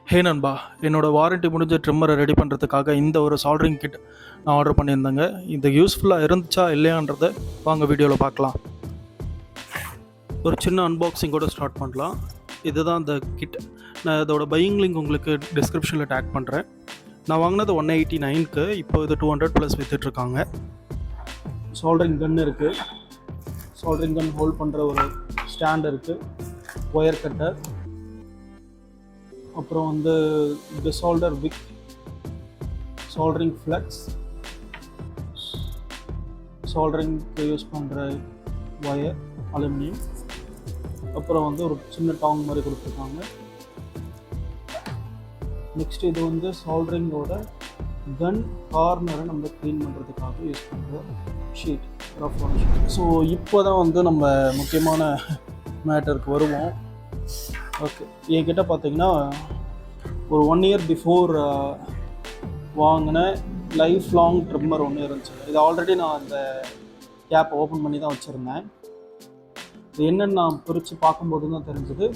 ஹே நண்பா, என்னோட வாரண்டி முடிஞ்ச ட்ரிம்மரை ரெடி பண்ணுறதுக்காக இந்த ஒரு சால்டரிங் கிட் நான் ஆர்டர் பண்ணியிருந்தேங்க. இது யூஸ்ஃபுல்லாக இருந்துச்சா இல்லையான்றதை வாங்க வீடியோவில் பார்க்கலாம். ஒரு சின்ன அன்பாக்சிங்கோடு ஸ்டார்ட் பண்ணலாம். இதுதான் இந்த கிட். நான் இதோட பையிங் லிங்க் உங்களுக்கு டிஸ்கிரிப்ஷனில் டேக் பண்ணுறேன். நான் வாங்கினது 189க்கு, இப்போ இது 200+ விற்றுட்ருக்காங்க. சால்டரிங் கன் இருக்குது, சால்டரிங் கன் ஹோல்ட் பண்ணுற ஒரு ஸ்டாண்ட் இருக்குது, ஒயர் கட்டர், அப்புறம் வந்து டிசால்டர் விக், சால்டரிங் ஃப்ளக்ஸ், சால்டரிங்க்கு யூஸ் பண்ணுற ஒயர் அலுமினியம், அப்புறம் வந்து ஒரு சின்ன டாங் மாதிரி கொடுத்துருக்காங்க. நெக்ஸ்ட் இது வந்து சால்டரிங்கோட கன் கார்னரை நம்ம க்ளீன் பண்ணுறதுக்காக யூஸ் பண்ணுற ஷீட், ரஃப்பான ஷீட். ஸோ இப்போ தான் வந்து நம்ம முக்கியமான மேட்டருக்கு வருவோம். ஓகே, என்கிட்ட பார்த்தீங்கன்னா ஒரு 1 இயர் பிஃபோர் வாங்கின லைஃப் லாங் ட்ரிம்மர் ஒன்று இருந்துச்சு. இது ஆல்ரெடி நான் அந்த கேப் ஓப்பன் பண்ணி தான் வச்சுருந்தேன். இது என்னென்னு நான் பிரித்து பார்க்கும்போது தான் தெரிஞ்சது,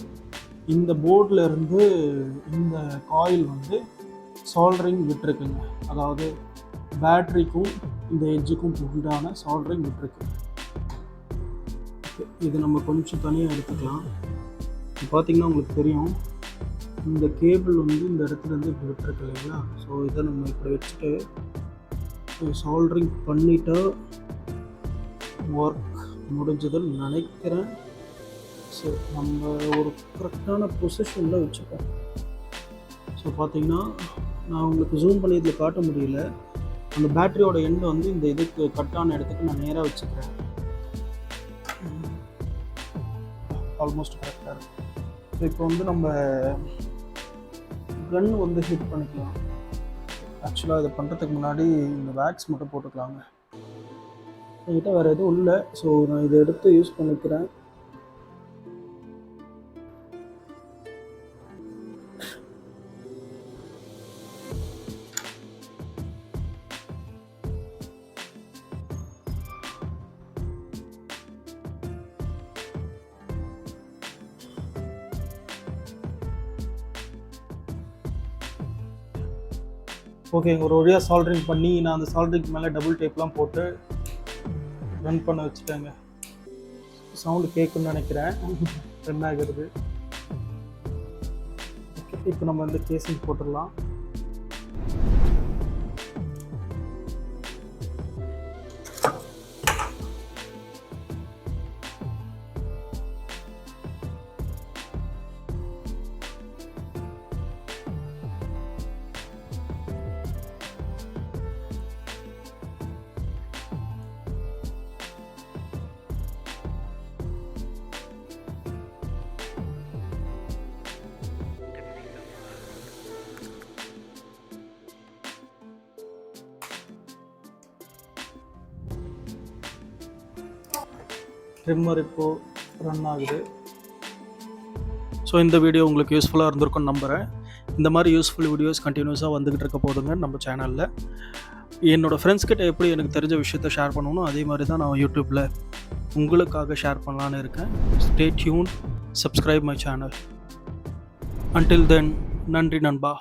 இந்த போர்டில் இருந்து இந்த காயில் வந்து சால்டரிங் விட்டுருக்குங்க. அதாவது பேட்ரிக்கும் இந்த எட்ஜுக்கும் உண்டான சால்டரிங் விட்டுருக்கு. இது நம்ம கொஞ்சம் தனியாக எடுத்துக்கலாம். பார்த்திங்கன்னா உங்களுக்கு தெரியும், இந்த கேபிள் வந்து இந்த இடத்துலேருந்து இப்படி விட்டுருக்கு இல்லைங்களா. ஸோ இதை நம்ம இப்படி வச்சுட்டு சால்டரிங் பண்ணிவிட்டு ஒர்க் முடிஞ்சதுன்னு நினைக்கிறேன். ஸோ நம்ம ஒரு கரெக்டான பொசிஷனில் வச்சுப்போம். ஸோ பார்த்திங்கன்னா நான் உங்களுக்கு ஜூம் பண்ணி இதில் காட்ட முடியல. அந்த பேட்டரியோட எண்டை வந்து இந்த இதுக்கு கட்டான இடத்துக்கு நான் நேராக வச்சுக்கிறேன். ஆல்மோஸ்ட் கரெக்டாக இருக்குது. ஸோ இப்போ வந்து நம்ம கன் வந்து ஹிட் பண்ணிக்கலாம். ஆக்சுவலாக இதை பண்ணுறதுக்கு முன்னாடி இந்த வேக்ஸ் மட்டும் போட்டுக்கலாங்க. என்கிட்ட வேறு எதுவும் இல்லை, ஸோ நான் இதை எடுத்து யூஸ் பண்ணிக்கிறேன். ஓகே, ஒரு வழியாக சால்டரிங் பண்ணி நான் அந்த சால்டரிங் மேலே டபுள் டேப்லாம் போட்டு ரன் பண்ண வச்சுட்டேங்க. சவுண்டு கேட்குன்னு நினைக்கிறேன், ரன் ஆகிறது. ஓகே, இப்போ நம்ம இந்த கேசிங் போட்டுடலாம். ட்ரிம்மர் இப்போது ரன் ஆகுது. ஸோ இந்த வீடியோ உங்களுக்கு யூஸ்ஃபுல்லாக இருந்திருக்கும்னு நம்புகிறேன். இந்த மாதிரி யூஸ்ஃபுல் வீடியோஸ் கண்டினியூஸாக வந்துக்கிட்டு இருக்க போதுங்க நம்ம சேனலில். என்னோடய ஃப்ரெண்ட்ஸ்கிட்ட எப்படி எனக்கு தெரிஞ்ச விஷயத்த ஷேர் பண்ணணும், அதே மாதிரி தான் நான் யூடியூப்பில் உங்களுக்காக ஷேர் பண்ணலான்னு இருக்கேன். Stay tune, subscribe my channel. Until then, நன்றி நண்பா.